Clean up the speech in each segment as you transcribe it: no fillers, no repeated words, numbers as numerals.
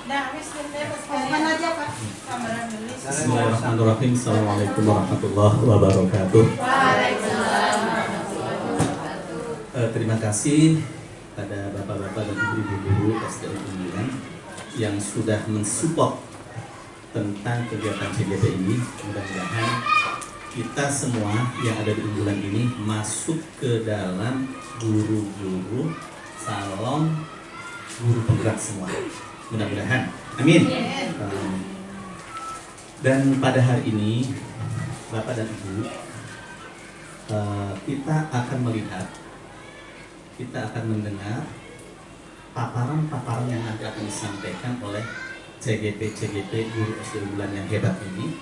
Bismillahirrahmanirrahim. Assalamualaikum warahmatullahi wabarakatuh. Terima kasih pada bapak-bapak dan ibu-ibu guru SDN Unggulan yang sudah mensupport tentang kegiatan CGP ini. Mudah-mudahan kita semua yang ada di Unggulan ini masuk ke dalam guru-guru salon guru penggerak semua. Mudah-mudahan. Amin. Dan pada hari ini Bapak dan Ibu, kita akan melihat, kita akan mendengar paparan-paparan yang nanti akan disampaikan oleh CGP guru SD Unggulan yang hebat ini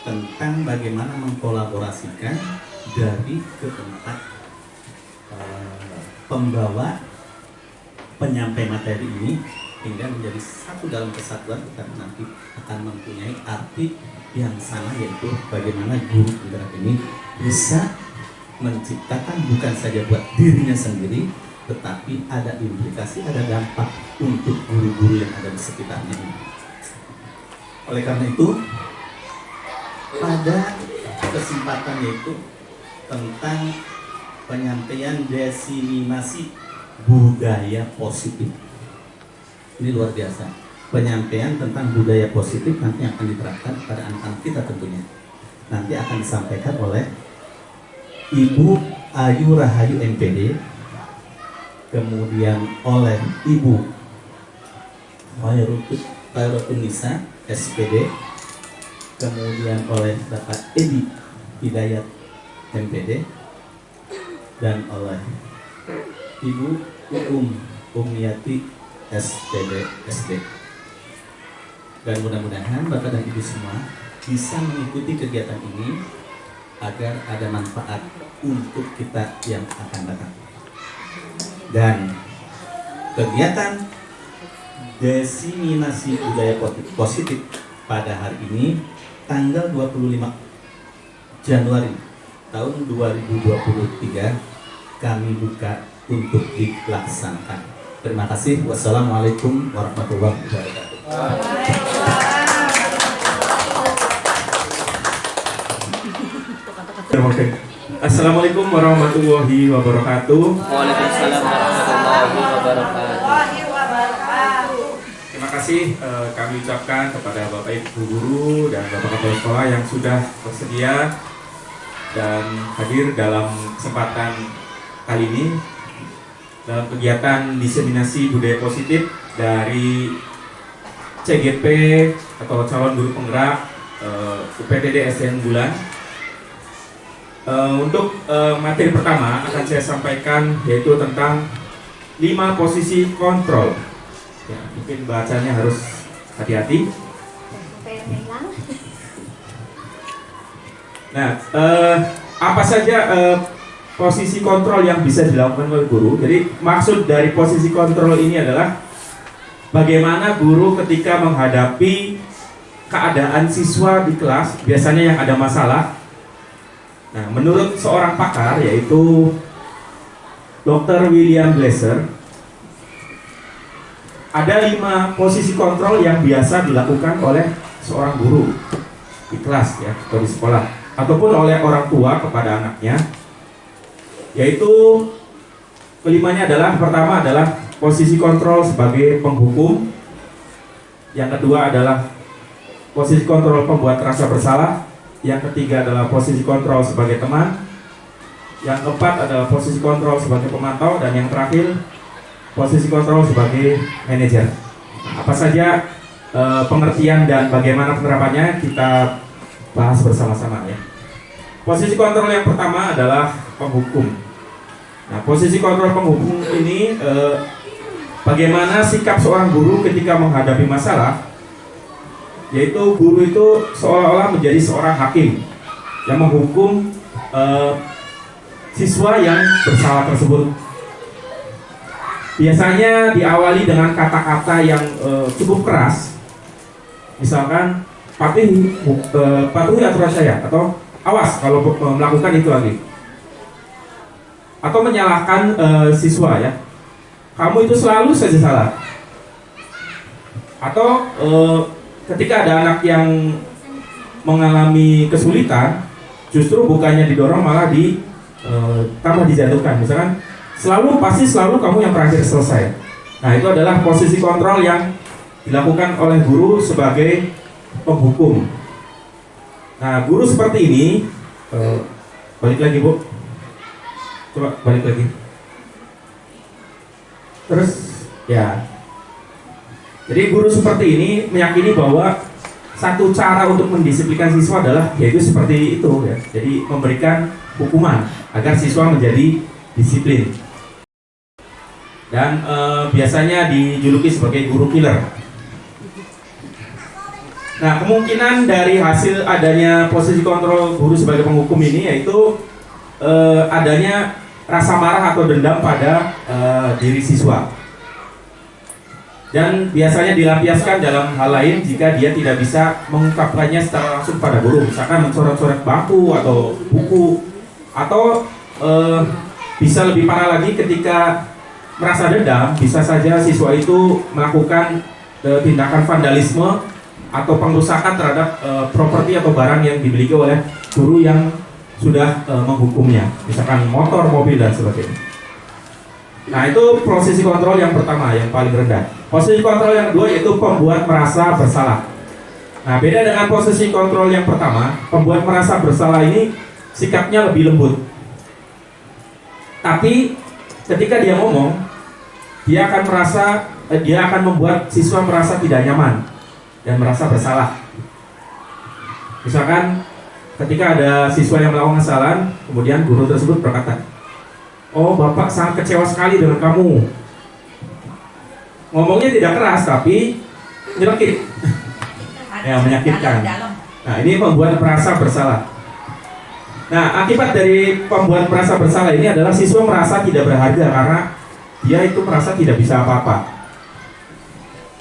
tentang bagaimana mengkolaborasikan dari keempat pembawa penyampai materi ini hingga menjadi satu dalam kesatuan. Kita nanti akan mempunyai arti yang sama, yaitu bagaimana guru penggerak ini bisa menciptakan bukan saja buat dirinya sendiri, tetapi ada implikasi, ada dampak untuk guru-guru yang ada di sekitarnya ini. Oleh karena itu, pada kesempatan yaitu tentang penyampaian diseminasi budaya positif. Ini luar biasa. Penyampaian tentang budaya positif nanti akan diterapkan pada anak-anak kita tentunya. Nanti akan disampaikan oleh Ibu Ayu Rahayu MPD, kemudian oleh Ibu Khairutun Nisa SPD, kemudian oleh Bapak Edi Hidayat MPD, dan oleh Ibu Umniyati SPD SD. Dan mudah-mudahan Bapak dan Ibu semua bisa mengikuti kegiatan ini agar ada manfaat untuk kita yang akan datang. Dan kegiatan diseminasi budaya positif pada hari ini tanggal 25 Januari tahun 2023 kami buka untuk dilaksanakan. Terima kasih. Wassalamualaikum warahmatullahi wabarakatuh. Assalamualaikum warahmatullahi wabarakatuh. Waalaikumsalam warahmatullahi wabarakatuh. Terima kasih kami ucapkan kepada Bapak Ibu Guru dan Bapak Kepala Sekolah yang sudah bersedia dan hadir dalam kesempatan kali ini dalam kegiatan diseminasi budaya positif dari CGP atau calon guru penggerak UPTD SDN Unggulan. Untuk materi pertama akan saya sampaikan yaitu tentang 5 posisi kontrol. Ya, mungkin bacanya harus hati-hati. Nah, apa saja posisi kontrol yang bisa dilakukan oleh guru? Jadi maksud dari posisi kontrol ini adalah bagaimana guru ketika menghadapi keadaan siswa di kelas, biasanya yang ada masalah. Nah, menurut seorang pakar yaitu Dr. William Glasser, ada 5 posisi kontrol yang biasa dilakukan oleh seorang guru di kelas ya, atau di sekolah, ataupun oleh orang tua kepada anaknya. Yaitu kelimanya adalah, pertama adalah posisi kontrol sebagai penghukum, yang kedua adalah posisi kontrol pembuat rasa bersalah, yang ketiga adalah posisi kontrol sebagai teman, yang keempat adalah posisi kontrol sebagai pemantau, dan yang terakhir posisi kontrol sebagai manajer. Nah, apa saja pengertian dan bagaimana penerapannya kita bahas bersama-sama ya. Posisi kontrol yang pertama adalah penghukum. Nah, posisi kontrol penghukum ini bagaimana sikap seorang guru ketika menghadapi masalah, yaitu guru itu seolah-olah menjadi seorang hakim yang menghukum siswa yang bersalah tersebut. Biasanya diawali dengan kata-kata yang cukup keras, misalkan patuhi aturan saya, atau awas kalau melakukan itu lagi, atau menyalahkan siswa ya, kamu itu selalu saja salah. Atau ketika ada anak yang mengalami kesulitan, justru bukannya didorong malah tambah dijatuhkan. Misalkan pasti selalu kamu yang terakhir selesai. Nah, itu adalah posisi kontrol yang dilakukan oleh guru sebagai penghukum. Nah, guru seperti ini, balik lagi Bu, coba balik lagi. Terus ya, jadi guru seperti ini meyakini bahwa satu cara untuk mendisiplinkan siswa adalah yaitu seperti itu ya. Jadi memberikan hukuman agar siswa menjadi disiplin. Dan biasanya dijuluki sebagai guru killer. Nah, kemungkinan dari hasil adanya posisi kontrol guru sebagai penghukum ini yaitu adanya rasa marah atau dendam pada diri siswa. Dan biasanya dilampiaskan dalam hal lain jika dia tidak bisa mengungkapkannya secara langsung pada guru, misalkan mencoret-coret bangku atau buku, atau bisa lebih parah lagi ketika merasa dendam, bisa saja siswa itu melakukan tindakan vandalisme atau pengrusakan terhadap properti atau barang yang dimiliki oleh guru yang sudah menghukumnya, misalkan motor, mobil, dan sebagainya. Nah, itu posisi kontrol yang pertama, yang paling rendah. Posisi kontrol yang kedua yaitu pembuat merasa bersalah. Nah, beda dengan posisi kontrol yang pertama, pembuat merasa bersalah ini sikapnya lebih lembut. Tapi ketika dia ngomong, dia akan membuat siswa merasa tidak nyaman dan merasa bersalah. Misalkan ketika ada siswa yang melakukan kesalahan, kemudian guru tersebut berkata, "Oh, Bapak sangat kecewa sekali dengan kamu." Ngomongnya tidak keras tapi nyelekit. Ya, menyakitkan. Nah, ini membuat merasa bersalah. Nah, akibat dari pembuat merasa bersalah ini adalah siswa merasa tidak berharga karena dia itu merasa tidak bisa apa-apa.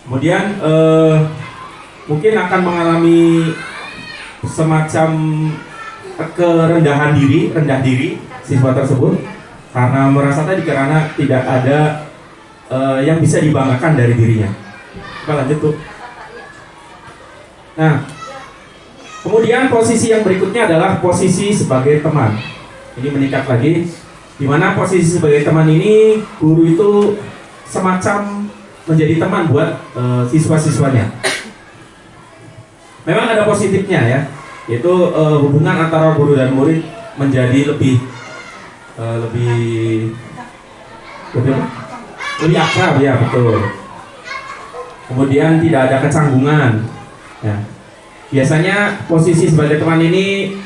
Kemudian mungkin akan mengalami semacam kerendahan diri, rendah diri siswa tersebut karena merasa karena tidak ada yang bisa dibanggakan dari dirinya. Kita lanjut tuh. Nah, kemudian posisi yang berikutnya adalah posisi sebagai teman. Ini meningkat lagi, di mana posisi sebagai teman ini guru itu semacam menjadi teman buat siswa-siswanya. Memang ada positifnya ya, yaitu hubungan antara guru dan murid menjadi lebih akrab ya, betul. Kemudian tidak ada kecanggungan. Ya. Biasanya posisi sebagai teman ini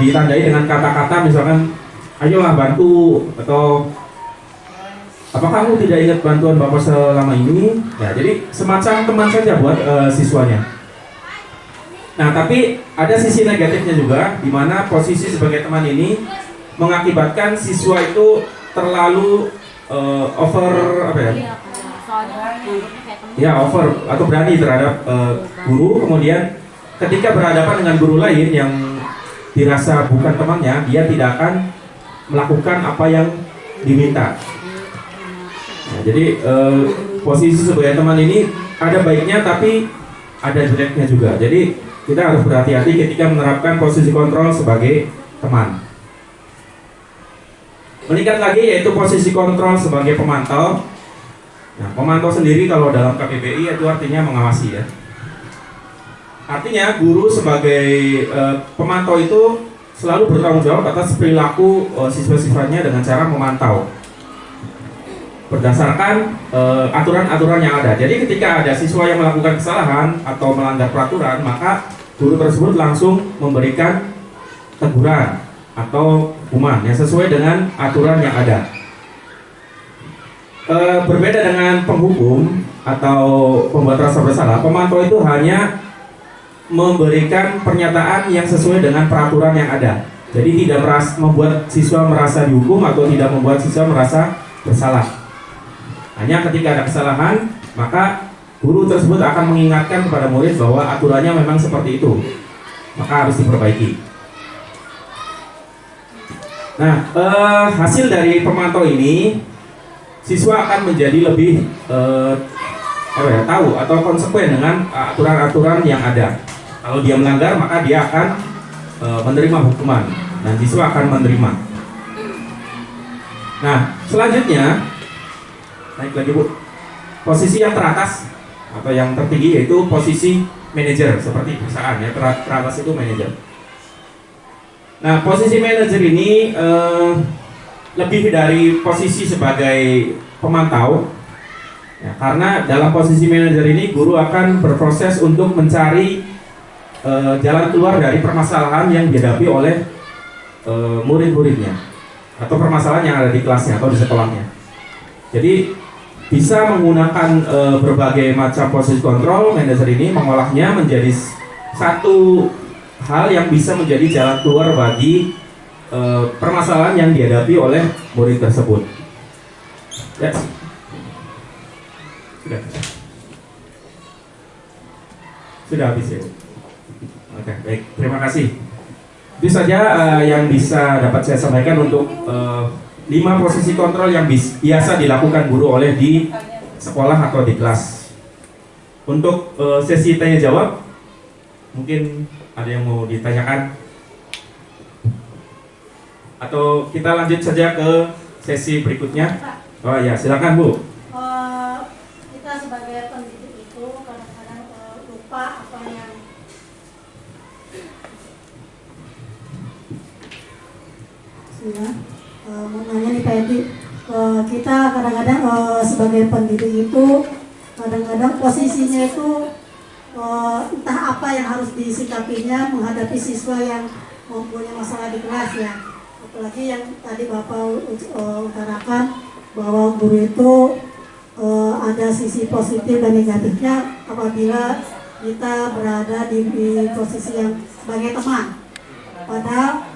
ditandai dengan kata-kata misalkan, "Ayolah bantu," atau "Apa kamu tidak ingat bantuan Bapak selama ini?" Ya, jadi semacam teman saja buat siswanya. Nah, tapi ada sisi negatifnya juga, di mana posisi sebagai teman ini mengakibatkan siswa itu terlalu over over atau berani terhadap guru. Kemudian ketika berhadapan dengan guru lain yang dirasa bukan temannya, dia tidak akan melakukan apa yang diminta. Nah, jadi posisi sebagai teman ini ada baiknya tapi ada jeleknya juga. Jadi kita harus berhati-hati ketika menerapkan posisi kontrol sebagai teman. Meningkat lagi yaitu posisi kontrol sebagai pemantau. Nah, pemantau sendiri kalau dalam KPPI itu artinya mengawasi ya. Artinya guru sebagai pemantau itu selalu bertanggung jawab atas perilaku siswa-siswanya dengan cara memantau berdasarkan aturan-aturan yang ada. Jadi ketika ada siswa yang melakukan kesalahan atau melanggar peraturan, maka guru tersebut langsung memberikan teguran atau hukuman yang sesuai dengan aturan yang ada. Berbeda dengan penghukum atau pembuat rasa bersalah, pemantau itu hanya memberikan pernyataan yang sesuai dengan peraturan yang ada. Jadi tidak membuat siswa merasa dihukum atau tidak membuat siswa merasa bersalah. Hanya ketika ada kesalahan, maka guru tersebut akan mengingatkan kepada murid bahwa aturannya memang seperti itu, maka harus diperbaiki. Nah, hasil dari pemantau ini, siswa akan menjadi lebih tahu atau konsekuen dengan aturan-aturan yang ada. Kalau dia melanggar maka dia akan menerima hukuman dan siswa akan menerima. Nah, selanjutnya naik lagi Bu. Posisi yang teratas atau yang tertinggi yaitu posisi manajer seperti perusahaan ya, teratas itu manajer. Nah, posisi manajer ini lebih dari posisi sebagai pemantau ya, karena dalam posisi manajer ini guru akan berproses untuk mencari jalan keluar dari permasalahan yang dihadapi oleh murid-muridnya atau permasalahan yang ada di kelasnya atau di sekolahnya. Jadi bisa menggunakan berbagai macam posisi kontrol, manajer ini mengolahnya menjadi satu hal yang bisa menjadi jalan keluar bagi permasalahan yang dihadapi oleh murid tersebut. Ya. Sudah habis ya. Oke, baik. Terima kasih. Itu saja yang bisa dapat saya sampaikan untuk 5 posisi kontrol yang biasa dilakukan guru oleh di sekolah atau di kelas. Untuk sesi tanya jawab, mungkin ada yang mau ditanyakan? Atau kita lanjut saja ke sesi berikutnya? Oh ya, silakan Bu. Kita sebagai pendidik itu kadang-kadang lupa apa yang mau nanya nih Pak Edi, kita kadang-kadang sebagai pendidik itu kadang-kadang posisinya itu entah apa yang harus disikapinya menghadapi siswa yang mempunyai masalah di kelas ya. Apalagi yang tadi Bapak utarakan bahwa guru itu ada sisi positif dan negatifnya apabila kita berada di posisi yang sebagai teman. Padahal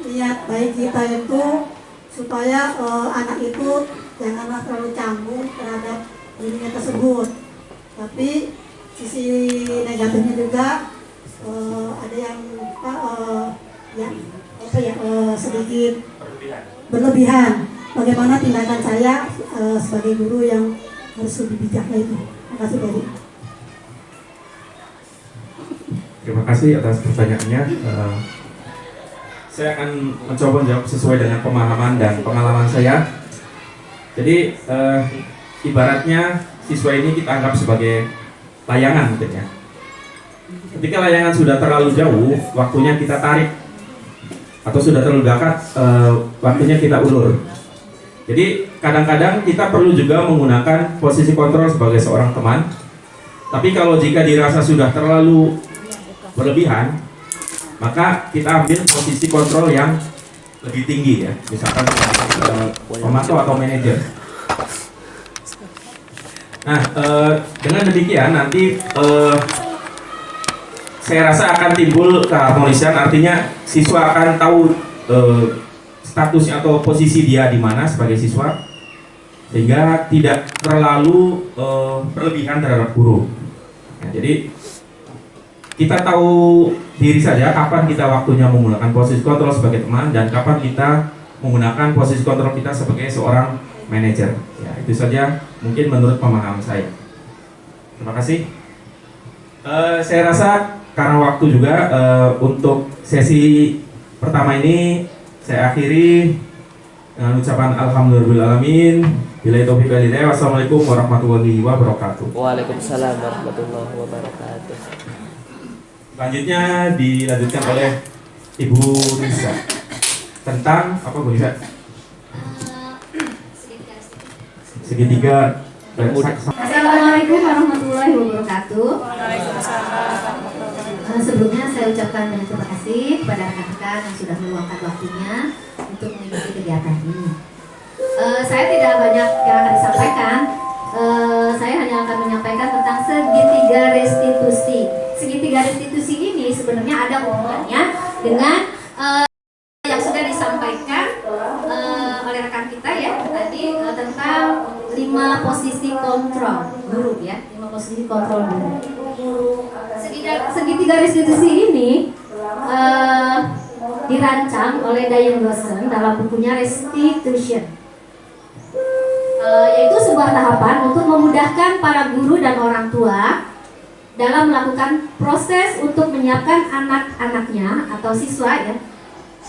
niat baik kita itu supaya anak itu janganlah terlalu canggung terhadap dirinya tersebut. Tapi sisi negatifnya juga ada yang sedikit berlebihan. Bagaimana tindakan saya sebagai guru yang harus lebih bijak itu? Terima kasih Pak. Terima kasih atas pertanyaannya. Saya akan mencoba menjawab sesuai dengan pemahaman dan pengalaman saya. Jadi ibaratnya siswa ini kita anggap sebagai layangan mungkin ya. Ketika layangan sudah terlalu jauh, waktunya kita tarik, atau sudah terlalu dekat, waktunya kita ulur. Jadi kadang-kadang kita perlu juga menggunakan posisi kontrol sebagai seorang teman. Tapi kalau jika dirasa sudah terlalu berlebihan, maka kita ambil posisi kontrol yang lebih tinggi ya, misalkan pemantau atau manajer. Nah, dengan demikian nanti saya rasa akan timbul keharmonisan, artinya siswa akan tahu statusnya atau posisi dia di mana sebagai siswa, sehingga tidak terlalu berlebihan terhadap guru. Nah, jadi kita tahu diri saja kapan kita waktunya menggunakan posisi kontrol sebagai teman dan kapan kita menggunakan posisi kontrol kita sebagai seorang manajer. Ya, itu saja mungkin menurut pemahaman saya. Terima kasih. Saya rasa karena waktu juga untuk sesi pertama ini saya akhiri dengan ucapan alhamdulillahirobbilalamin. Bila taufiq wal hidayah. Wassalamualaikum warahmatullahi wabarakatuh. Waalaikumsalam warahmatullahi wabarakatuh. Selanjutnya dilanjutkan oleh Ibu Nisa tentang apa Bu Nisa? Segitiga. Assalamualaikum warahmatullahi wabarakatuh. Sebelumnya saya ucapkan banyak terima kasih kepada rekan-rekan yang sudah meluangkan waktunya untuk mengikuti kegiatan ini. Saya tidak banyak yang akan disampaikan. Saya hanya akan menyampaikan tentang segitiga restitusi. Segitiga restitusi ini sebenarnya ada hubungannya dengan yang sudah disampaikan oleh rekan kita ya tadi tentang 5 posisi kontrol guru ya, 5 posisi kontrol guru. Segitiga restitusi ini dirancang oleh Diane Dawson dalam bukunya Restitution. yaitu sebuah tahapan untuk memudahkan para guru dan orang tua dalam melakukan proses untuk menyiapkan anak-anaknya atau siswa ya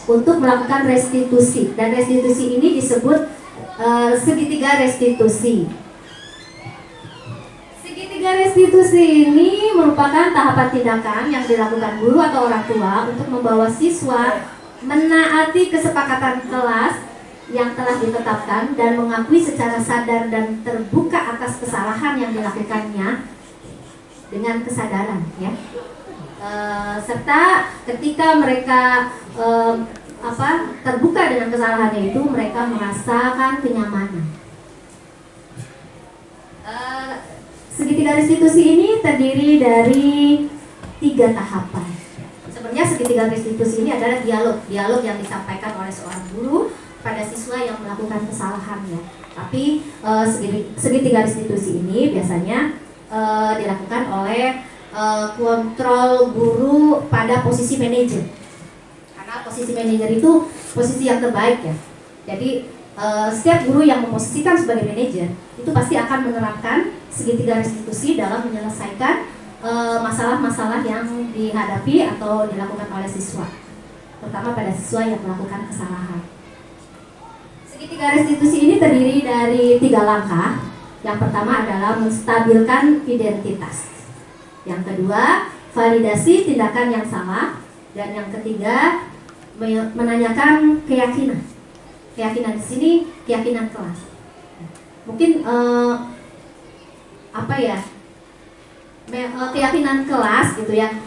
untuk melakukan restitusi, dan restitusi ini disebut segitiga restitusi. Segitiga restitusi ini merupakan tahapan tindakan yang dilakukan guru atau orang tua untuk membawa siswa menaati kesepakatan kelas yang telah ditetapkan dan mengakui secara sadar dan terbuka atas kesalahan yang dilakukannya dengan kesadaran ya. Serta ketika mereka terbuka dengan kesalahannya itu, mereka merasakan kenyamanan. Segitiga restitusi ini terdiri dari 3 tahapan. Sebenarnya segitiga restitusi ini adalah dialog yang disampaikan oleh seorang guru pada siswa yang melakukan kesalahan ya. Tapi segitiga restitusi ini biasanya dilakukan oleh kontrol guru pada posisi manajer. Karena posisi manajer itu posisi yang terbaik ya. Jadi setiap guru yang memposisikan sebagai manajer itu pasti akan menerapkan segitiga restitusi dalam menyelesaikan masalah-masalah yang dihadapi atau dilakukan oleh siswa, terutama pada siswa yang melakukan kesalahan. Segitiga restitusi ini terdiri dari 3 langkah. Yang pertama adalah menstabilkan identitas. Yang kedua, validasi tindakan yang salah. Dan yang ketiga, menanyakan keyakinan. Keyakinan di sini keyakinan kelas. Mungkin keyakinan kelas gitu ya.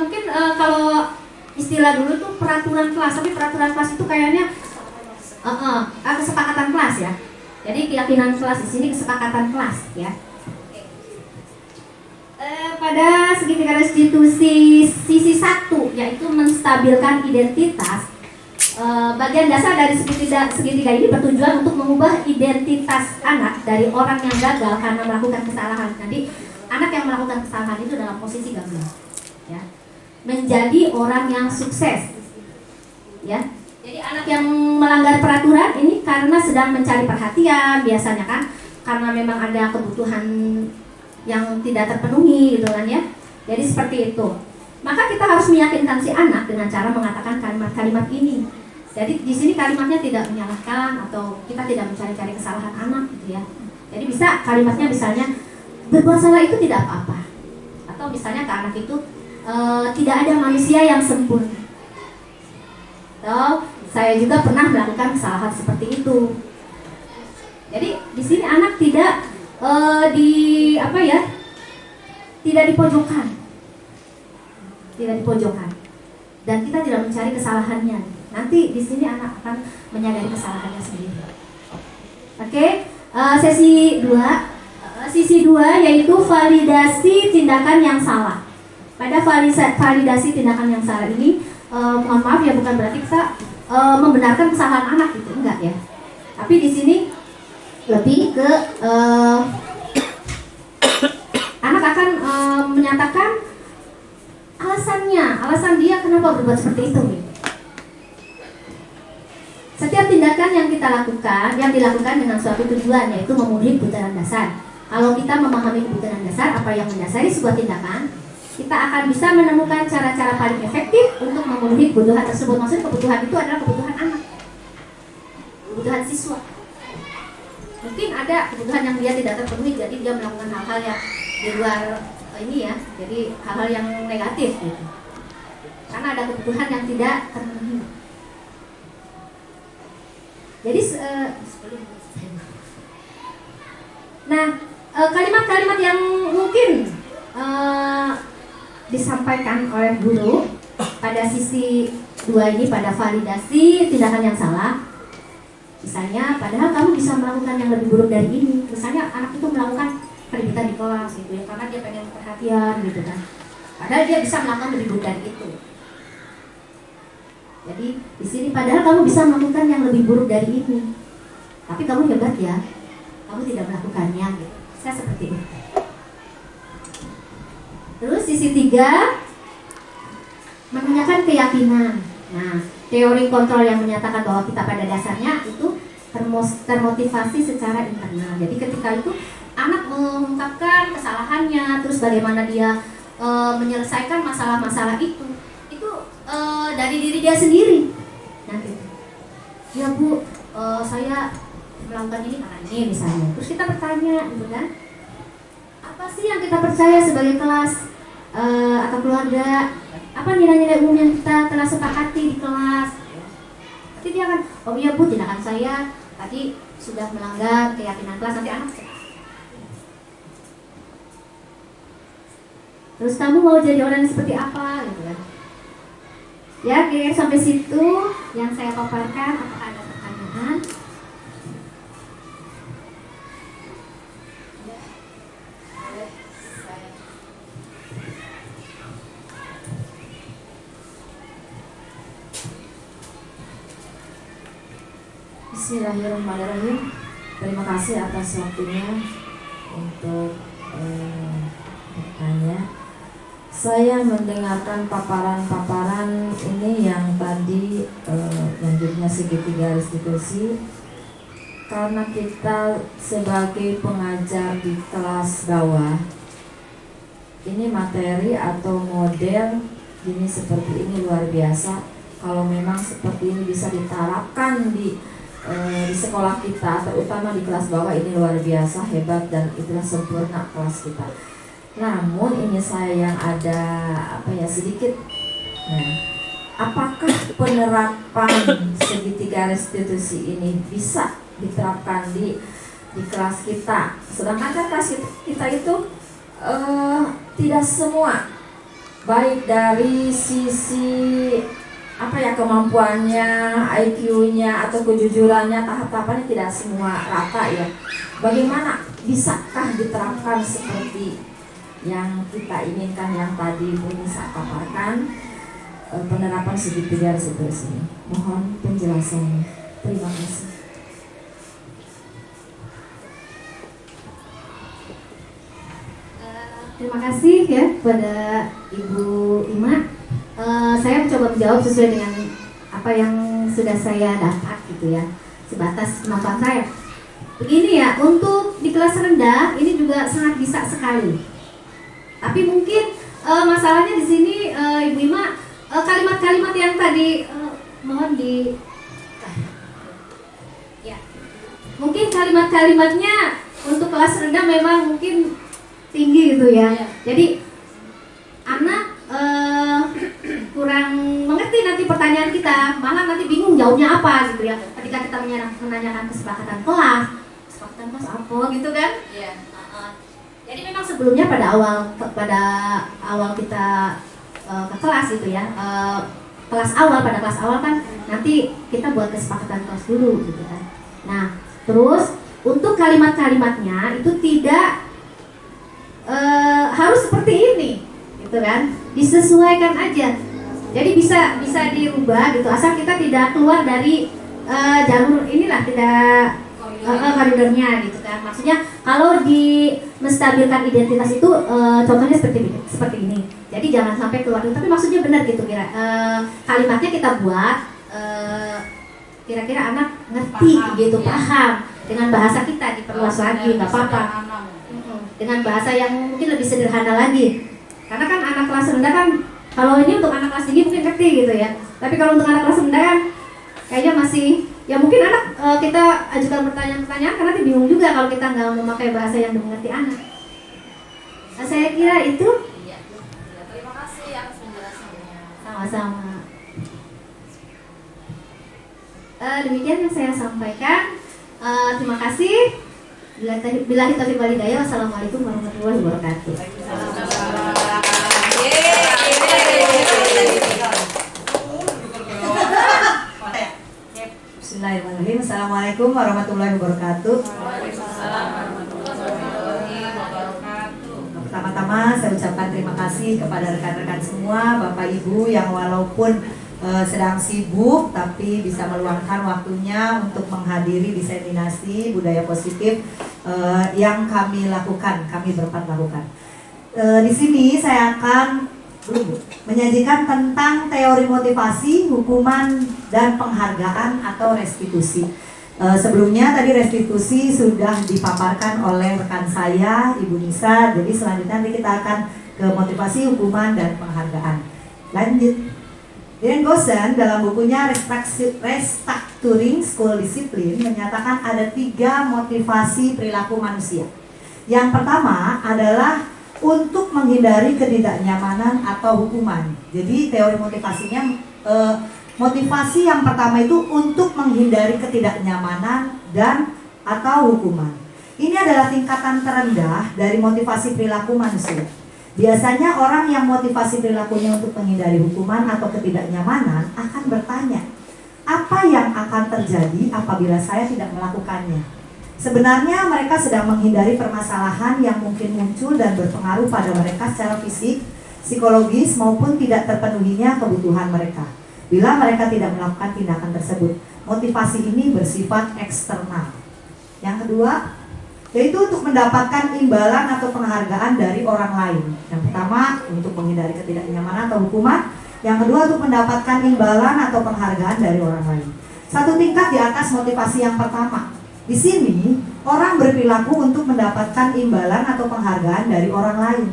Mungkin kalau istilah dulu tuh peraturan kelas, tapi peraturan kelas itu kayaknya kesepakatan kelas ya. Jadi keyakinan kelas di sini kesepakatan kelas ya. Pada segitiga restitusi sisi 1 yaitu menstabilkan identitas. Bagian dasar dari segitiga ini bertujuan untuk mengubah identitas anak dari orang yang gagal karena melakukan kesalahan. Jadi anak yang melakukan kesalahan itu dalam posisi gagal, ya, menjadi orang yang sukses, ya. Jadi anak yang melanggar peraturan ini karena sedang mencari perhatian biasanya kan, karena memang ada kebutuhan yang tidak terpenuhi gitu kan ya. Jadi seperti itu. Maka kita harus meyakinkan si anak dengan cara mengatakan kalimat-kalimat ini. Jadi di sini kalimatnya tidak menyalahkan atau kita tidak mencari-cari kesalahan anak gitu ya. Jadi bisa kalimatnya misalnya berbuat salah itu tidak apa-apa. Atau misalnya ke anak itu tidak ada manusia yang sempurna. Atau saya juga pernah melakukan kesalahan seperti itu. Jadi di sini anak tidak tidak dipojokkan, dan kita tidak mencari kesalahannya. Nanti di sini anak akan menyadari kesalahannya sendiri. Oke, sisi 2 yaitu validasi tindakan yang salah. Pada validasi tindakan yang salah ini, mohon maaf ya, bukan berarti kita membenarkan kesalahan anak gitu, enggak ya. Tapi di sini lebih ke anak akan menyatakan alasan dia kenapa berbuat seperti itu. Setiap tindakan yang kita lakukan, yang dilakukan dengan suatu tujuan, yaitu memenuhi kebutuhan dasar. Kalau kita memahami kebutuhan dasar, apa yang mendasari sebuah tindakan, kita akan bisa menemukan cara-cara paling efektif untuk memenuhi kebutuhan tersebut. Maksudnya kebutuhan itu adalah kebutuhan anak, kebutuhan siswa. Mungkin ada kebutuhan yang dia tidak terpenuhi, jadi dia melakukan hal-hal yang di luar ini ya, jadi hal-hal yang negatif gitu. Karena ada kebutuhan yang tidak terpenuhi. Jadi kalimat-kalimat yang mungkin disampaikan oleh guru pada sisi 2 ini, pada validasi tindakan yang salah. Misalnya, padahal kamu bisa melakukan yang lebih buruk dari ini. Misalnya anak itu melakukan keributan di kelas gitu ya, karena dia pengen perhatian gitu kan. Padahal dia bisa melakukan lebih buruk dari itu. Jadi di sini padahal kamu bisa melakukan yang lebih buruk dari ini, tapi kamu hebat ya, kamu tidak melakukannya gitu. Saya seperti itu. Terus sisi 3, menanyakan keyakinan. Nah, teori kontrol yang menyatakan bahwa kita pada dasarnya itu termotivasi secara internal. Jadi ketika itu anak mengungkapkan kesalahannya, terus bagaimana dia menyelesaikan masalah-masalah itu dari diri dia sendiri. Nanti, ya Bu, saya melakukan ini karena ini misalnya. Terus kita bertanya, gitu kan? Apa sih yang kita percaya sebagai kelas atau keluarga? Apa nilai-nilai umum yang kita telah sepakati di kelas? Nanti dia akan, oh iya Bu, tindakan saya tadi sudah melanggar keyakinan kelas. Nanti anak cerita. Terus kamu mau jadi orang yang seperti apa, gitu kan? Ya, kira-kira sampai situ yang saya paparkan. Apakah ada pertanyaan? Bismillahirrahmanirrahim. Terima kasih atas waktunya untuk bertanya. Saya mendengarkan paparan-paparan ini yang tadi yang judulnya segitiga restitusi. Karena kita sebagai pengajar di kelas bawah, ini materi atau model ini seperti ini luar biasa. Kalau memang seperti ini bisa diterapkan di sekolah kita, terutama di kelas bawah, ini luar biasa hebat dan itulah sempurna kelas kita. Namun ini saya yang ada sedikit. Nah, apakah penerapan segitiga restitusi ini bisa diterapkan di kelas kita? Sedangkan kelas kita itu tidak semua, baik dari sisi kemampuannya, IQ-nya atau kejujurannya, tahap-tahapannya tidak semua rata ya. Bagaimana bisakah diterapkan seperti yang kita inginkan yang tadi Bu Nisa paparkan, penerapan segitiga restitusi ini? Mohon penjelasannya. Terima kasih. Terima kasih ya kepada Ibu Ima. Saya mencoba menjawab sesuai dengan apa yang sudah saya dapat gitu ya, sebatas kemampuan saya. Begini ya, untuk di kelas rendah ini juga sangat bisa sekali. Tapi mungkin masalahnya di sini Ibu Ima, kalimat-kalimat yang tadi mohon di ya. Mungkin kalimat-kalimatnya untuk kelas rendah memang mungkin tinggi gitu ya. Jadi anak kurang mengerti nanti pertanyaan kita, malah nanti bingung jawabnya apa gitu ya. Ketika kita menanyakan kesepakatan kelas apa gitu kan? Iya. Jadi memang sebelumnya pada awal kita ke kelas gitu ya, kelas awal kan nanti kita buat kesepakatan kelas dulu gitu kan. Nah, terus untuk kalimat-kalimatnya itu tidak harus seperti ini gitu kan, disesuaikan aja. Jadi bisa dirubah gitu, asal kita tidak keluar dari jalur inilah, tidak koridornya gitu kan. Maksudnya kalau di menstabilkan identitas itu contohnya seperti ini. Jadi jangan sampai keluar, tapi maksudnya benar gitu kalimatnya kita buat kira-kira anak ngerti gitu, paham dengan bahasa kita, diperluas lagi nggak apa-apa. Dengan bahasa yang mungkin lebih sederhana lagi. Karena kan anak kelas rendah kan, kalau ini untuk anak kelas tinggi mungkin ngerti gitu ya. Tapi kalau untuk anak kelas rendah kan kayaknya masih, ya mungkin anak kita ajukan pertanyaan-pertanyaan karena nanti bingung juga kalau kita nggak memakai bahasa yang dimengerti anak. Nah, saya kira itu. Iya. Terima kasih atas penjelasannya. Sama-sama. Demikian yang saya sampaikan. Terima kasih. Billahi taufiq wal hidayah. Wassalamualaikum warahmatullahi wabarakatuh. Bismillahirrahmanirrahim. Assalamualaikum warahmatullahi wabarakatuh. Pertama-tama saya ucapkan terima kasih kepada rekan-rekan semua, Bapak Ibu yang walaupun sedang sibuk tapi bisa meluangkan waktunya untuk menghadiri diseminasi budaya positif yang kami berempat lakukan. Di sini saya akan menyajikan tentang teori motivasi, hukuman, dan penghargaan atau restitusi. Sebelumnya tadi restitusi sudah dipaparkan oleh rekan saya, Ibu Nisa. Jadi selanjutnya nanti kita akan ke motivasi, hukuman, dan penghargaan. Lanjut. Dian Gosen dalam bukunya Restructuring School Discipline menyatakan ada 3 motivasi perilaku manusia. Yang pertama adalah untuk menghindari ketidaknyamanan atau hukuman. Jadi teori motivasinya, motivasi yang pertama itu untuk menghindari ketidaknyamanan dan atau hukuman. Ini adalah tingkatan terendah dari motivasi perilaku manusia. Biasanya orang yang motivasi perilakunya untuk menghindari hukuman atau ketidaknyamanan akan bertanya, apa yang akan terjadi apabila saya tidak melakukannya? Sebenarnya mereka sedang menghindari permasalahan yang mungkin muncul dan berpengaruh pada mereka secara fisik, psikologis maupun tidak terpenuhinya kebutuhan mereka. Bila mereka tidak melakukan tindakan tersebut, motivasi ini bersifat eksternal. Yang kedua, yaitu untuk mendapatkan imbalan atau penghargaan dari orang lain. Yang pertama, untuk menghindari ketidaknyamanan atau hukuman. Yang kedua, untuk mendapatkan imbalan atau penghargaan dari orang lain. Satu tingkat di atas motivasi yang pertama. Di sini, orang berperilaku untuk mendapatkan imbalan atau penghargaan dari orang lain.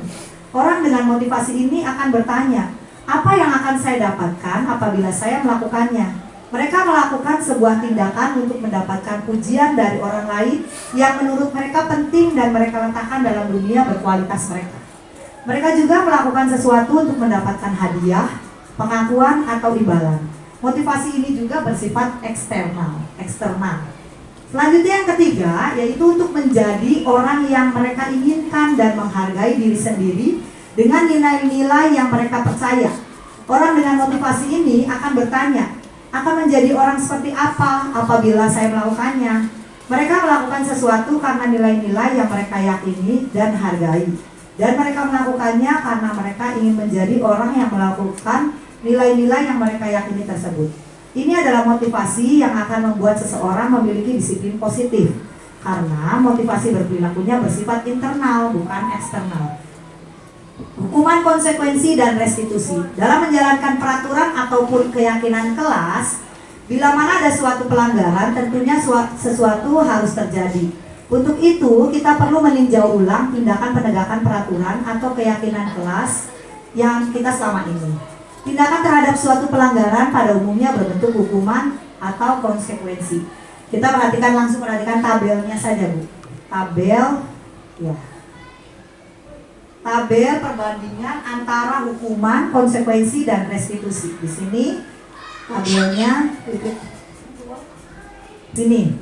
Orang dengan motivasi ini akan bertanya, apa yang akan saya dapatkan apabila saya melakukannya? Mereka melakukan sebuah tindakan untuk mendapatkan pujian dari orang lain yang menurut mereka penting dan mereka letakkan dalam dunia berkualitas mereka. Mereka juga melakukan sesuatu untuk mendapatkan hadiah, pengakuan, atau imbalan. Motivasi ini juga bersifat eksternal. Selanjutnya yang ketiga, yaitu untuk menjadi orang yang mereka inginkan dan menghargai diri sendiri dengan nilai-nilai yang mereka percaya. Orang dengan motivasi ini akan bertanya, akan menjadi orang seperti apa apabila saya melakukannya? Mereka melakukan sesuatu karena nilai-nilai yang mereka yakini dan hargai. Dan mereka melakukannya karena mereka ingin menjadi orang yang melakukan nilai-nilai yang mereka yakini tersebut. Ini adalah motivasi yang akan membuat seseorang memiliki disiplin positif. Karena motivasi berperilakunya bersifat internal, bukan eksternal. Hukuman, konsekuensi, dan restitusi. Dalam menjalankan peraturan ataupun keyakinan kelas, bila mana ada suatu pelanggaran, tentunya sesuatu harus terjadi. Untuk itu, kita perlu meninjau ulang tindakan penegakan peraturan atau keyakinan kelas yang kita selama ini. Tindakan terhadap suatu pelanggaran pada umumnya berbentuk hukuman atau konsekuensi. Kita langsung perhatikan tabelnya saja, Bu. Tabel, ya. Tabel perbandingan antara hukuman, konsekuensi, dan restitusi. Di sini tabelnya, sini.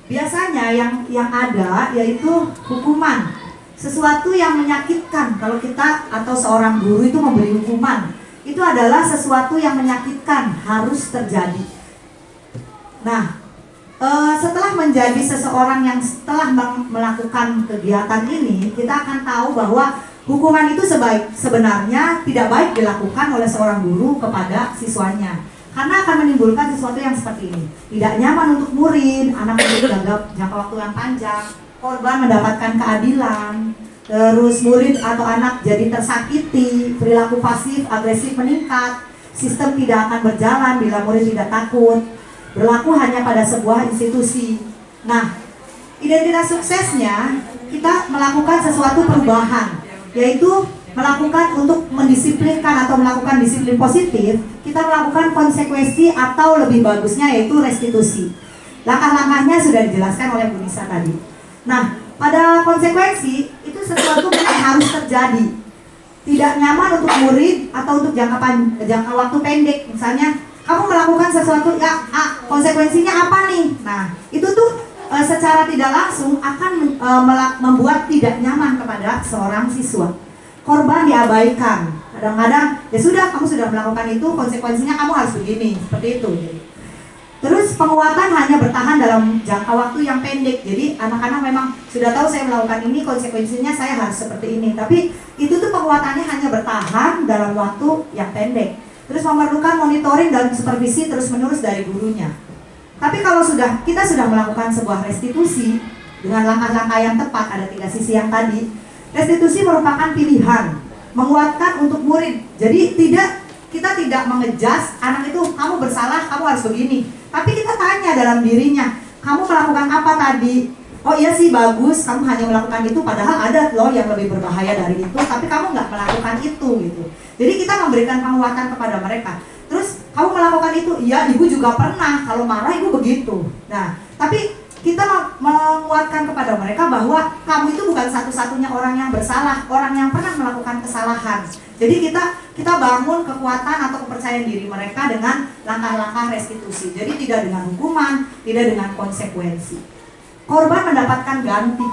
Biasanya yang ada yaitu hukuman. Sesuatu yang menyakitkan. Kalau kita atau seorang guru itu memberi hukuman, itu adalah sesuatu yang menyakitkan, harus terjadi. Nah, setelah menjadi seseorang yang setelah melakukan kegiatan ini, kita akan tahu bahwa hukuman itu sebenarnya tidak baik dilakukan oleh seorang guru kepada siswanya, karena akan menimbulkan sesuatu yang seperti ini. Tidak nyaman untuk murid, anak murid gagap jangka waktu yang panjang, korban mendapatkan keadilan, terus murid atau anak jadi tersakiti, perilaku pasif agresif meningkat, sistem tidak akan berjalan bila murid tidak takut, berlaku hanya pada sebuah institusi. Nah, identitas suksesnya kita melakukan sesuatu perubahan, yaitu melakukan untuk mendisiplinkan atau melakukan disiplin positif. Kita melakukan konsekuensi atau lebih bagusnya yaitu restitusi. Langkah-langkahnya sudah dijelaskan oleh Bu Nisa tadi. Nah, pada konsekuensi itu sesuatu yang harus terjadi. Tidak nyaman untuk murid atau untuk jangka waktu pendek. Misalnya, kamu melakukan sesuatu, ya konsekuensinya apa nih? Nah, itu tuh secara tidak langsung akan membuat tidak nyaman kepada seorang siswa. Korban diabaikan. Kadang-kadang, ya sudah, kamu sudah melakukan itu, konsekuensinya kamu harus begini, seperti itu. Terus penguatan hanya bertahan dalam jangka waktu yang pendek. Jadi anak-anak memang sudah tahu saya melakukan ini, konsekuensinya saya harus seperti ini. Tapi itu tuh penguatannya hanya bertahan dalam waktu yang pendek. Terus memerlukan monitoring dan supervisi terus-menerus dari gurunya. Tapi kalau kita sudah melakukan sebuah restitusi dengan langkah-langkah yang tepat, ada 3 sisi yang tadi. Restitusi merupakan pilihan, menguatkan untuk murid. Jadi kita tidak mengejas anak itu, kamu bersalah, kamu harus begini. Tapi kita tanya dalam dirinya, kamu melakukan apa tadi? Oh iya sih bagus, kamu hanya melakukan itu, padahal ada loh yang lebih berbahaya dari itu, tapi kamu nggak melakukan itu gitu. Jadi kita memberikan penguatan kepada mereka. Terus kamu melakukan itu, iya ibu juga pernah, kalau marah ibu begitu. Nah, tapi kita menguatkan kepada mereka bahwa kamu itu bukan satu-satunya orang yang bersalah, orang yang pernah melakukan kesalahan. Jadi kita bangun kekuatan atau kepercayaan diri mereka dengan langkah-langkah restitusi. Jadi tidak dengan hukuman, tidak dengan konsekuensi. Korban mendapatkan ganti.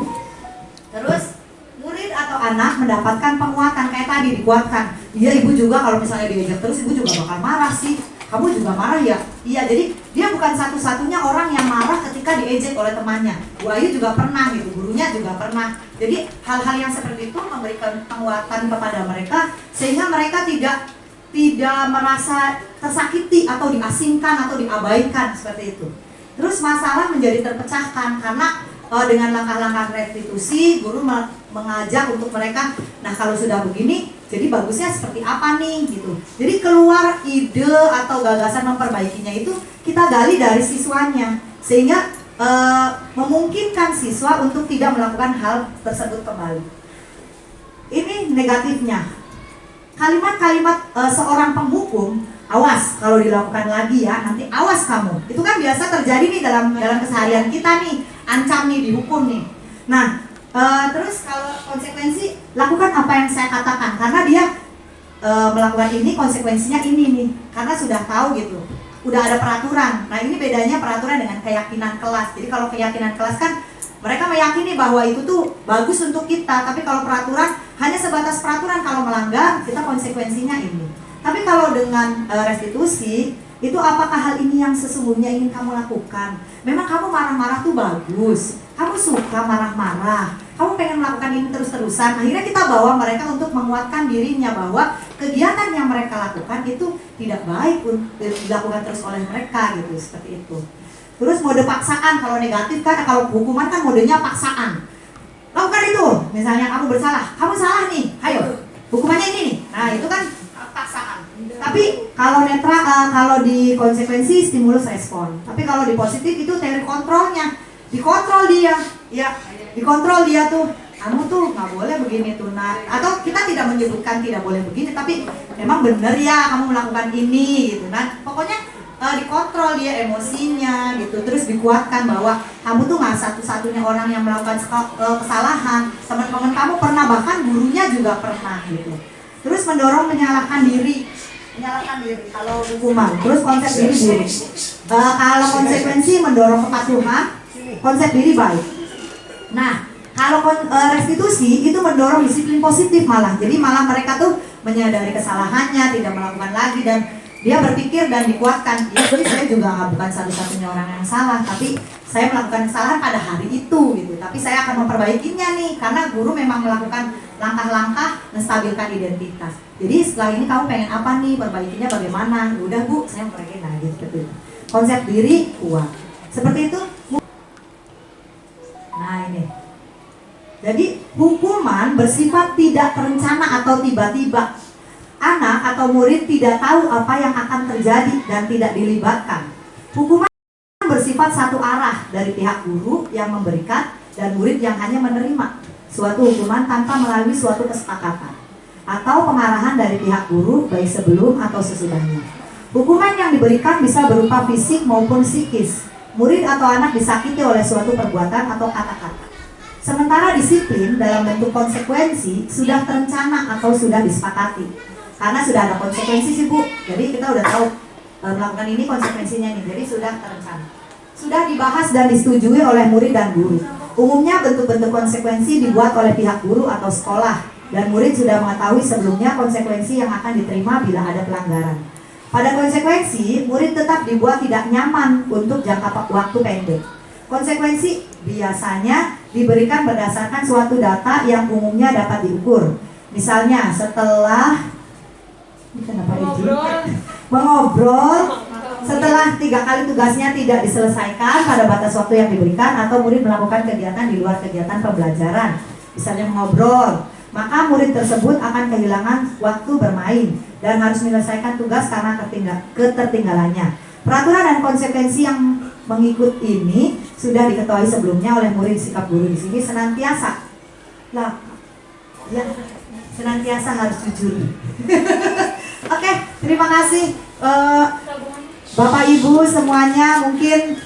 Terus murid atau anak mendapatkan penguatan kayak tadi, dikuatkan. Iya ibu juga kalau misalnya diajak terus ibu juga bakal marah sih. Kamu juga marah ya? Iya, jadi dia bukan satu-satunya orang yang marah ketika diejek oleh temannya. Bu Ayu juga pernah gitu, gurunya juga pernah. Jadi hal-hal yang seperti itu memberikan penguatan kepada mereka sehingga mereka tidak merasa tersakiti atau diasingkan atau diabaikan seperti itu. Terus masalah menjadi terpecahkan karena dengan langkah-langkah restitusi guru mengajak untuk mereka, nah kalau sudah begini jadi bagusnya seperti apa nih gitu. Jadi keluar ide atau gagasan memperbaikinya itu kita gali dari siswanya sehingga memungkinkan siswa untuk tidak melakukan hal tersebut kembali. Ini negatifnya. Kalimat-kalimat seorang penghukum, awas kalau dilakukan lagi ya, nanti awas kamu. Itu kan biasa terjadi nih dalam keseharian kita nih, ancam nih, dihukum nih. Nah, terus kalau konsekuensi, lakukan apa yang saya katakan karena dia melakukan ini konsekuensinya ini nih, karena sudah tahu gitu, udah ada peraturan. Nah ini bedanya peraturan dengan keyakinan kelas. Jadi kalau keyakinan kelas kan mereka meyakini bahwa itu tuh bagus untuk kita, tapi kalau peraturan hanya sebatas peraturan, kalau melanggar kita konsekuensinya ini. Tapi kalau dengan restitusi, itu apakah hal ini yang sesungguhnya ingin kamu lakukan? Memang kamu marah-marah tuh bagus, kamu suka marah-marah, kamu pengen melakukan ini terus-terusan. Akhirnya kita bawa mereka untuk menguatkan dirinya bahwa kegiatan yang mereka lakukan itu tidak baik untuk dilakukan terus oleh mereka gitu, seperti itu. Terus mode paksaan, kalau negatif kan, kalau hukuman kan modenya paksaan. Lakukan itu, misalnya kamu bersalah, kamu salah nih, ayo, hukumannya ini nih. Nah itu kan paksaan. Tapi kalau kalau di konsekuensi stimulus respon. Tapi kalau di positif itu teori kontrolnya, dikontrol dia, ya, dikontrol dia tuh. Kamu tuh nggak boleh begini tuh, nah. Atau kita tidak menyebutkan tidak boleh begini, tapi memang benar ya kamu melakukan ini, gitu. Nah, pokoknya dikontrol dia emosinya gitu, terus dikuatkan bahwa kamu tuh nggak satu-satunya orang yang melakukan kesalahan, teman-teman kamu pernah, bahkan gurunya juga pernah gitu. Terus mendorong menyalahkan diri kalau hukuman. Terus konsep diri buruk. Kalau konsekuensi mendorong kepatuhan, konsep diri baik. Nah kalau restitusi itu mendorong disiplin positif malah, jadi malah mereka tuh menyadari kesalahannya, tidak melakukan lagi, dan dia berpikir dan dikuatkan, ya jadi saya juga bukan satu-satunya orang yang salah, tapi saya melakukan kesalahan pada hari itu gitu. Tapi saya akan memperbaikinya nih, karena guru memang melakukan langkah-langkah menstabilkan identitas. Jadi setelah ini kamu pengen apa nih, perbaikinya bagaimana? Udah bu, saya memperbaiki lagi seperti itu. Konsep diri kuat. Seperti itu. Nah ini. Jadi hukuman bersifat tidak terencana atau tiba-tiba. Anak atau murid tidak tahu apa yang akan terjadi dan tidak dilibatkan. Hukuman bersifat satu arah dari pihak guru yang memberikan dan murid yang hanya menerima suatu hukuman tanpa melalui suatu kesepakatan atau pengarahan dari pihak guru baik sebelum atau sesudahnya. Hukuman yang diberikan bisa berupa fisik maupun psikis. Murid atau anak disakiti oleh suatu perbuatan atau kata-kata. Sementara disiplin dalam bentuk konsekuensi sudah terencana atau sudah disepakati. Karena sudah ada konsekuensi sih bu, jadi kita udah tahu melakukan ini konsekuensinya nih, jadi sudah terencana, sudah dibahas dan disetujui oleh murid dan guru. Umumnya bentuk-bentuk konsekuensi dibuat oleh pihak guru atau sekolah, dan murid sudah mengetahui sebelumnya konsekuensi yang akan diterima bila ada pelanggaran. Pada konsekuensi, murid tetap dibuat tidak nyaman untuk jangka waktu pendek. Konsekuensi biasanya diberikan berdasarkan suatu data yang umumnya dapat diukur. Misalnya setelah mengobrol setelah 3 kali tugasnya tidak diselesaikan pada batas waktu yang diberikan, atau murid melakukan kegiatan di luar kegiatan pembelajaran, misalnya mengobrol, maka murid tersebut akan kehilangan waktu bermain dan harus menyelesaikan tugas karena ketertinggalannya. Peraturan dan konsekuensi yang mengikut ini sudah diketahui sebelumnya oleh murid sikap guru di sini senantiasa. Lah, ya senantiasa harus jujur. Oke, terima kasih Bapak Ibu semuanya. Mungkin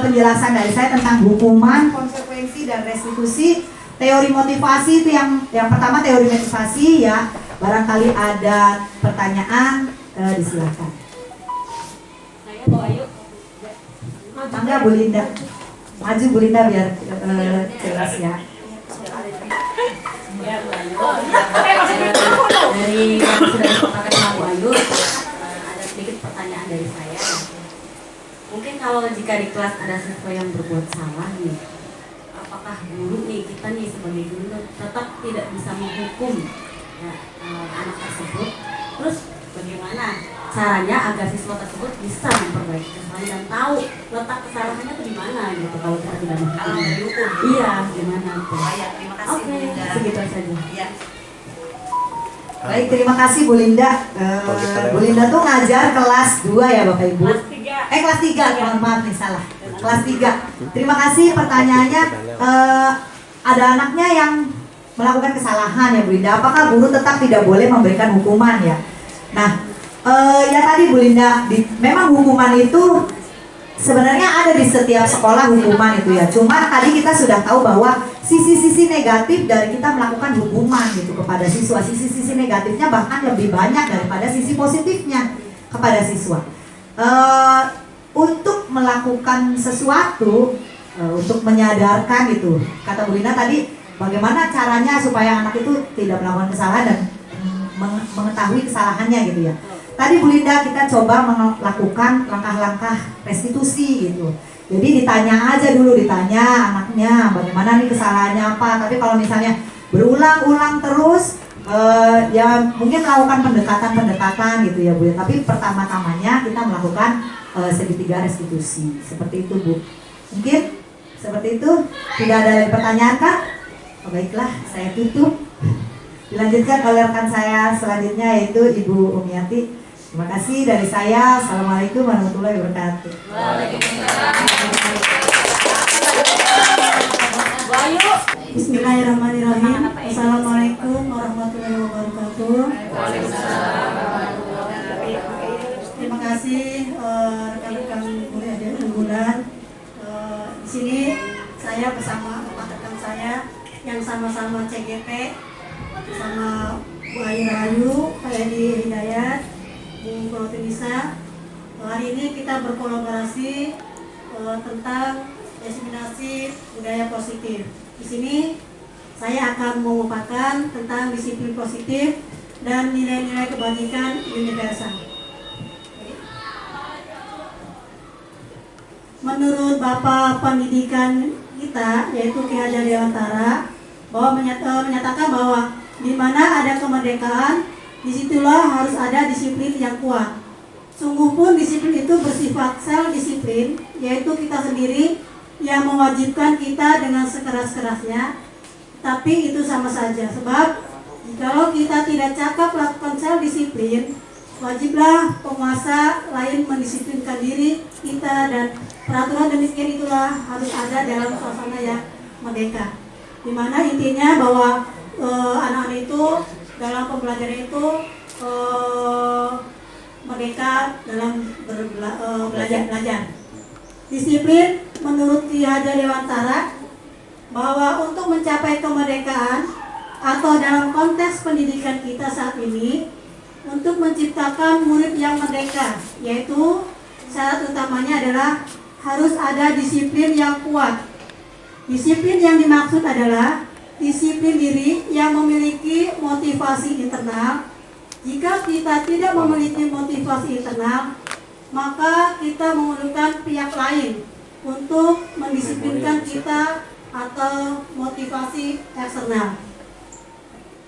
penjelasan dari saya tentang hukuman, konsekuensi dan restitusi. Teori motivasi itu yang pertama, teori motivasi ya. Barangkali ada pertanyaan, disilakan. Saya bawa yuk. Mangga Bu Linda, maju Bu Linda biar jelas ya. Dari yang sudah disepakati sama Bu Ayu, ada sedikit pertanyaan dari saya. Mungkin kalau jika di kelas ada siswa yang berbuat salah nih, apakah guru nih, kita nih sebagai guru tetap tidak bisa menghukum ya, anak tersebut? Terus bagaimana caranya agar siswa tersebut bisa memperbaiki kesalahan dan tahu letak kesalahannya itu di mana gitu kalau kita tidak menghukum? Iya, gimana tuh? Terima kasih Oke, segitu saja. Ya. Baik, terima kasih Bu Linda. Bu Linda tuh ngajar kelas 2 ya Bapak Ibu? Kelas 3, maaf nih salah. Kelas 3. Terima kasih pertanyaannya. Ada anaknya yang melakukan kesalahan ya Bu Linda. Apakah guru tetap tidak boleh memberikan hukuman ya? Nah, ya tadi Bu Linda, memang hukuman itu sebenarnya ada di setiap sekolah hukuman itu ya. Cuma tadi kita sudah tahu bahwa sisi-sisi negatif dari kita melakukan hukuman gitu kepada siswa. Sisi-sisi negatifnya bahkan lebih banyak daripada sisi positifnya kepada siswa. Untuk melakukan sesuatu, untuk menyadarkan gitu. Kata Bu Lina tadi, bagaimana caranya supaya anak itu tidak melakukan kesalahan dan mengetahui kesalahannya gitu ya. Tadi Bu Linda kita coba melakukan langkah-langkah restitusi gitu. Jadi ditanya aja dulu, ditanya anaknya bagaimana nih kesalahannya apa. Tapi kalau misalnya berulang-ulang terus, ya mungkin melakukan pendekatan gitu ya Bu. Tapi pertama-tamanya kita melakukan segitiga restitusi. Seperti itu Bu. Mungkin seperti itu. Tidak ada lagi pertanyaan Kak? Oh, baiklah, saya tutup. Dilanjutkan oleh rekan saya selanjutnya yaitu Ibu Umiati. Terima kasih dari saya. Assalamualaikum warahmatullahi wabarakatuh. Bismillahirrahmanirrahim. Assalamualaikum warahmatullahi wabarakatuh. Terima kasih rekan-rekan murid dan unggulan. Di sini saya bersama empat rekan saya yang sama-sama CGP, bersama Bu Ayu Rahayu, Pak Edi Hidayat, Bu Protinisa. Hari ini kita berkolaborasi tentang diseminasi budaya positif. Di sini saya akan memaparkan tentang disiplin positif dan nilai-nilai kebajikan universal. Menurut Bapak Pendidikan kita, yaitu Ki Hajar Dewantara, bahwa menyatakan bahwa di mana ada kemerdekaan, disitulah harus ada disiplin yang kuat. Sungguh pun disiplin itu bersifat self-disiplin, yaitu kita sendiri yang mewajibkan kita dengan sekeras-kerasnya. Tapi itu sama saja, sebab kalau kita tidak cakap melakukan self-disiplin, wajiblah penguasa lain mendisiplinkan diri kita, dan peraturan demikian itulah harus ada dalam suasana yang merdeka. Dimana intinya bahwa anak-anak itu dalam pembelajaran itu merdeka dalam belajar. Disiplin menurut Ki Hajar Dewantara bahwa untuk mencapai kemerdekaan atau dalam konteks pendidikan kita saat ini, untuk menciptakan murid yang merdeka, yaitu syarat utamanya adalah harus ada disiplin yang kuat. Disiplin yang dimaksud adalah disiplin diri yang memiliki motivasi internal. Jika kita tidak memiliki motivasi internal, maka kita memerlukan pihak lain untuk mendisiplinkan kita atau motivasi eksternal.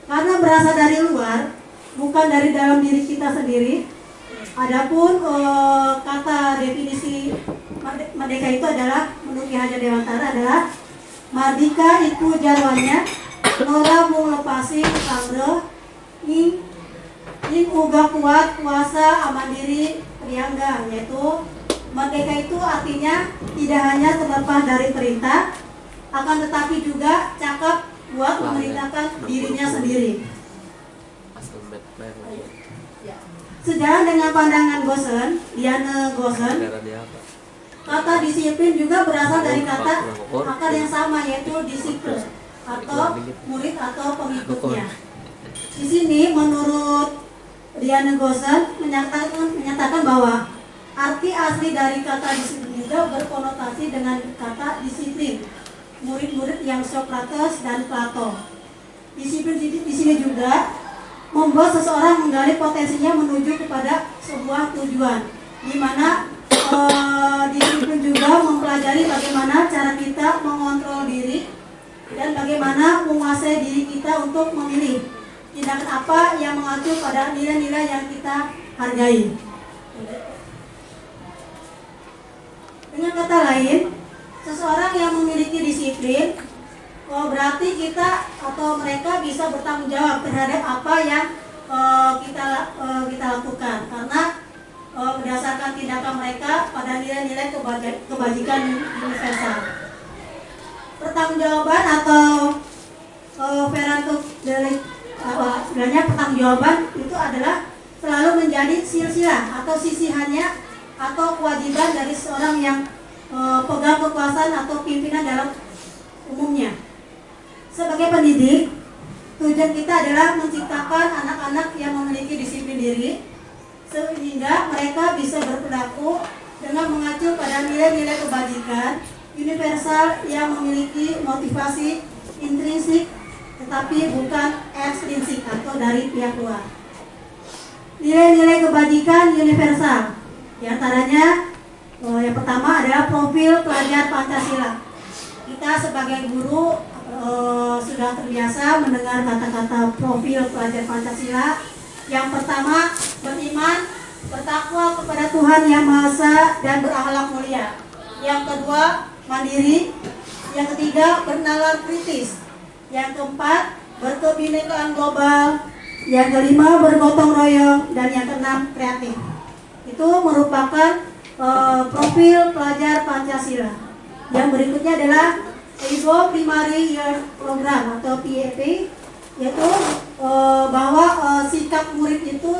Karena berasal dari luar, bukan dari dalam diri kita sendiri. Adapun kata definisi merdeka itu adalah menurut Ki Hajar Dewantara adalah mardika iku jarwannya nora mung lepasi sangre ing uga kuat kuasa amandiri priangga, yaitu Merdeka itu artinya tidak hanya terlepas dari perintah, akan tetapi juga cakap buat memerintahkan dirinya sendiri. Sejalan dengan pandangan Gosen, Diane Gosen, kata disiplin juga berasal dari kata akar yang sama, yaitu disiplin atau murid atau pengikutnya. Di sini menurut Diane Gosen menyatakan bahwa arti asli dari kata disiplin juga berkonotasi dengan kata disiplin murid-murid yang Socrates dan Plato. Disiplin di sini juga membuat seseorang menggali potensinya menuju kepada sebuah tujuan, di mana disiplin juga mempelajari bagaimana cara kita mengontrol diri dan bagaimana menguasai diri kita untuk memilih tindakan apa yang mengacu pada nilai-nilai yang kita hargai. Dengan kata lain, seseorang yang memiliki disiplin berarti kita atau mereka bisa bertanggung jawab terhadap apa yang kita lakukan, karena berdasarkan tindakan mereka pada nilai-nilai kebajikan universal. Pertanggungjawaban atau sebenarnya pertanggungjawaban itu adalah selalu menjadi silsilah atau sisihannya atau kewajiban dari seorang yang pegang kekuasaan atau pimpinan dalam umumnya. Sebagai pendidik, tujuan kita adalah menciptakan anak-anak yang memiliki disiplin diri sehingga mereka bisa berperilaku dengan mengacu pada nilai-nilai kebajikan universal yang memiliki motivasi intrinsik tetapi bukan ekstrinsik atau dari pihak luar. Nilai-nilai kebajikan universal, di antaranya yang pertama adalah profil pelajar Pancasila. Kita sebagai guru sudah terbiasa mendengar kata-kata profil pelajar Pancasila. Yang pertama, beriman, bertakwa kepada Tuhan Yang Maha Esa dan berakhlak mulia. Yang kedua, mandiri. Yang ketiga, bernalar kritis. Yang keempat, berkebinekaan global. Yang kelima, bergotong royong. Dan yang keenam, kreatif. Itu merupakan profil pelajar Pancasila. Yang berikutnya adalah Ivo Primary Year Program atau PEP, yaitu bahwa sikap murid itu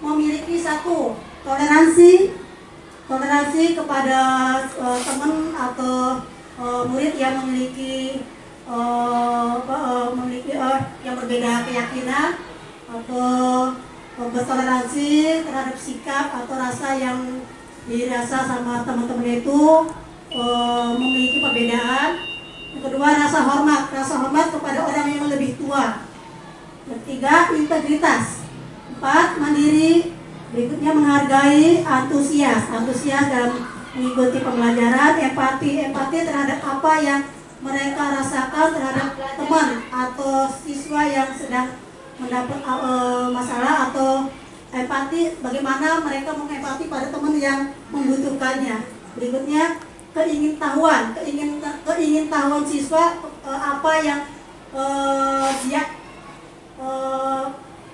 memiliki satu, toleransi kepada teman atau murid yang memiliki yang berbeda keyakinan, atau bertoleransi terhadap sikap atau rasa yang dirasa sama teman-teman itu memiliki perbedaan. Yang kedua, rasa hormat kepada orang yang lebih tua. Yang ketiga, integritas. 4, mandiri. Berikutnya, menghargai, antusias dalam mengikuti pembelajaran, empati terhadap apa yang mereka rasakan terhadap teman atau siswa yang sedang mendapat masalah, atau empati bagaimana mereka mengempati pada teman yang membutuhkannya. Berikutnya, keingintahuan siswa apa yang dia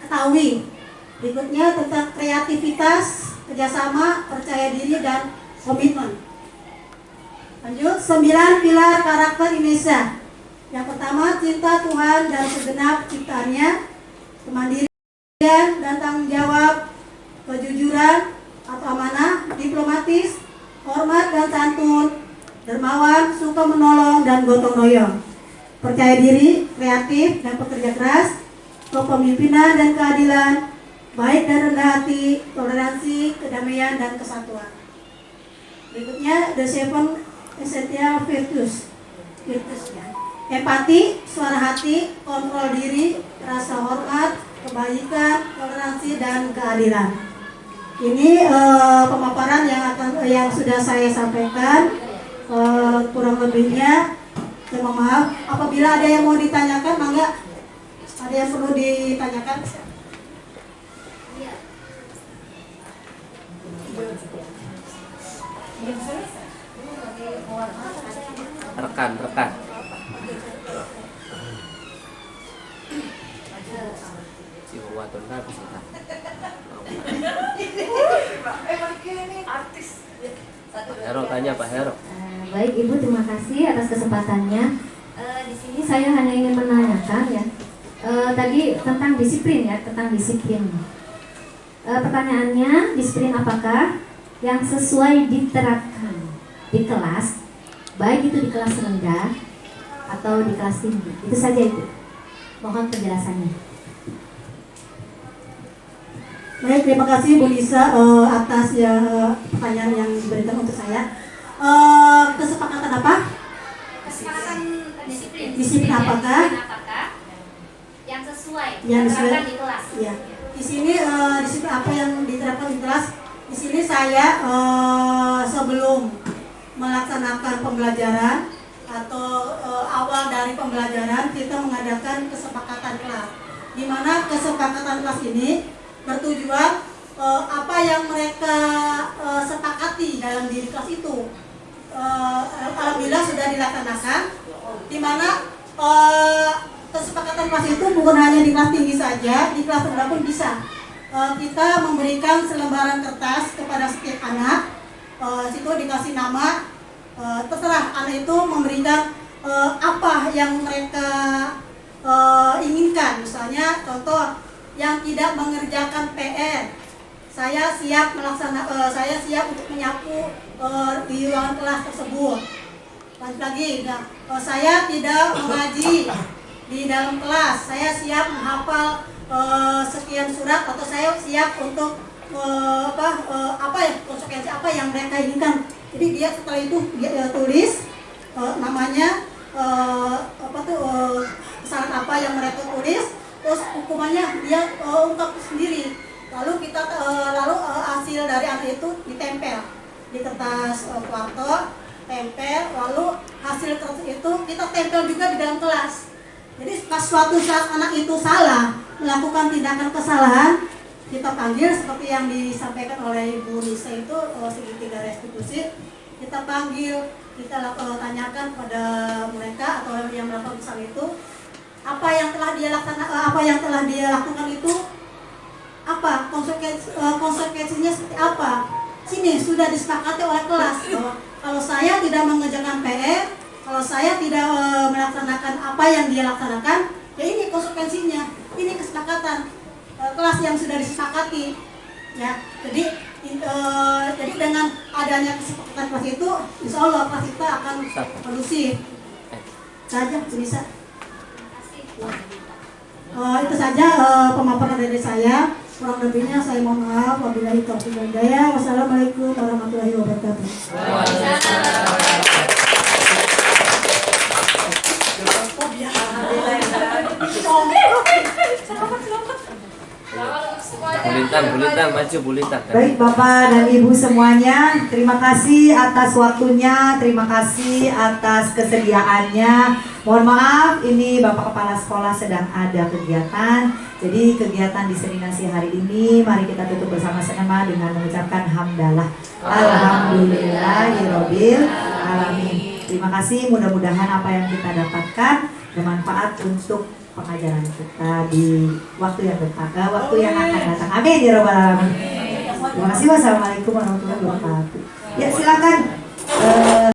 ketahui. Berikutnya tentang kreativitas, kerjasama, percaya diri, dan komitmen. Lanjut, 9 pilar karakter Indonesia. Yang pertama, cinta Tuhan dan segenap ciptaannya, kemandirian dan tanggung jawab, kejujuran atau amanah, diplomatis, hormat dan santun, dermawan, suka menolong, dan gotong royong. Percaya diri, kreatif, dan pekerja keras, kepemimpinan dan keadilan, baik dan rendah hati, toleransi, kedamaian, dan kesatuan. Berikutnya, the 7 essential virtues ya. Empati, suara hati, kontrol diri, rasa hormat, kebaikan, toleransi, dan keadilan. Ini pemaparan yang sudah saya sampaikan. Kurang lebihnya saya mohon maaf. Apabila ada yang mau ditanyakan, mangga. Ada yang perlu ditanyakan? Rekan. Si Watun habis kita. Emang ini artis. Pak Hero tanya Pak Hero. Baik Ibu, terima kasih atas kesempatannya. Di sini saya hanya ingin menanyakan ya, tadi tentang disiplin ya, tentang disiplin. Pertanyaannya, disiplin apakah yang sesuai diterapkan di kelas, baik itu di kelas rendah atau di kelas tinggi? Itu saja Ibu. Mohon penjelasannya. Baik, terima kasih Bu Lisa atas pertanyaan yang diberikan untuk saya. Kesepakatan apa? Kesepakatan disiplin. Disiplin apakah? Yang sesuai Yang sesuai diterapkan di kelas? Iya. Di sini disiplin apa yang diterapkan di kelas? Di sini saya sebelum melaksanakan pembelajaran atau awal dari pembelajaran kita mengadakan kesepakatan kelas. Di mana kesepakatan kelas ini bertujuan apa yang mereka sepakati dalam diri kelas itu. Alhamdulillah sudah dilaksanakan, di mana kesepakatan kelas itu bukan hanya di kelas tinggi saja, di kelas rendah pun bisa. Kita memberikan selembaran kertas kepada setiap anak, situ dikasih nama, terserah anak itu memberikan apa yang mereka inginkan. Misalnya contoh yang tidak mengerjakan PR, saya siap saya siap untuk menyapu di ruangan kelas tersebut. Lanjut lagi, saya tidak mengaji di dalam kelas, saya siap menghafal sekian surat, atau saya siap untuk apa ya, konsekuensi apa yang mereka inginkan. Jadi dia setelah itu dia tulis namanya, kesalahan apa yang mereka tulis, terus hukumannya dia ungkap sendiri. Lalu kita hasil dari anak itu ditempel di kertas kuarto, tempel, lalu hasil kertas itu kita tempel juga di dalam kelas. Jadi pas suatu saat anak itu salah melakukan tindakan kesalahan, kita panggil seperti yang disampaikan oleh Ibu Nisa itu segitiga restitusi. Kita panggil, kita tanyakan pada mereka atau yang melakukan kesalahan itu, apa yang telah dia lakukan itu, apa konsekuensinya seperti apa. Sini sudah disepakati oleh kelas bahwa kalau saya tidak mengerjakan PR, kalau saya tidak melaksanakan apa yang dia laksanakan, ya ini konsekuensinya, ini kesepakatan kelas yang sudah disepakati. Ya, jadi dengan adanya kesepakatan kelas itu, insya Allah kelas kita akan kondusif. Saja bisa. Itu saja pemaparan dari saya. Kurang lebihnya saya mohon maaf. Wabillahi taufiq wal hidayah. Wassalamualaikum warahmatullahi wabarakatuh. Bulintang, maju Bulintang. Baik Bapak dan Ibu semuanya, terima kasih atas waktunya, terima kasih atas kesediaannya. Mohon maaf, ini Bapak Kepala Sekolah sedang ada kegiatan. Jadi kegiatan diseminasi hari ini, mari kita tutup bersama-sama dengan mengucapkan hamdalah. Alhamdulillahirobbil alamin. Terima kasih, mudah-mudahan apa yang kita dapatkan bermanfaat untuk pengajaran kita di waktu yang dekat, waktu yang akan datang. Amin ya robbal alamin. Terima kasih. Wassalamualaikum warahmatullahi wabarakatuh. Ya silakan.